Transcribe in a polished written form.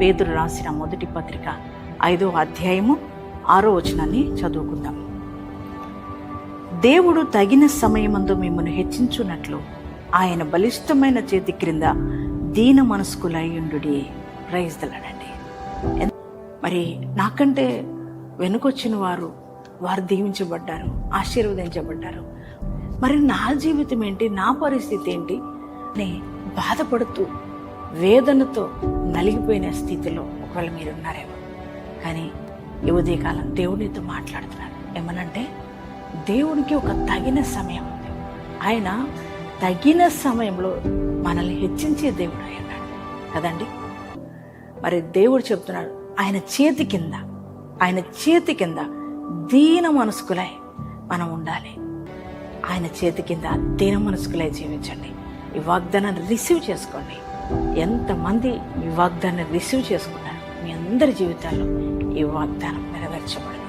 పేతురు రాసిన మొదటి పత్రిక 5వ అధ్యాయము 6వ వచనాన్ని చదువుకుందాం. దేవుడు తగిన సమయమందు మిమ్మల్ని హెచ్చించున్నట్లు ఆయన బలిష్టమైన చేతి క్రింద దీన మనస్కులై ఉండుడి. ప్రైజ్ ది లార్డ్ అండి. మరి నాకంటే వెనుకొచ్చిన వారు దీవించబడ్డారు, ఆశీర్వదించబడ్డారు. మరి నా జీవితం ఏంటి, నా పరిస్థితి ఏంటి అని బాధపడుతూ వేదనతో నలిగిపోయిన స్థితిలో ఒకవేళ మీరు ఉన్నారేమో. కానీ ఈ ఉదయకాలం దేవునితో మాట్లాడుతున్నారు. ఏమనంటే దేవునికి ఒక తగిన సమయం ఉంది. ఆయన తగిన సమయంలో మనల్ని హెచ్చించే దేవుడు అన్నాడు కదండి. మరి దేవుడు చెప్తున్నాడు, ఆయన చేతి కింద దీన మనస్కులై మనం ఉండాలి. ఆయన చేతి కింద దీన మనస్కులై జీవించండి. ఈ వాగ్దానాన్ని రిసీవ్ చేసుకోండి. ఎంతమంది ఈ వాగ్దానాన్ని రిసీవ్ చేసుకున్నారు, మీ అందరి జీవితాల్లో ఈ వాగ్దానం నెరవేర్చబడింది.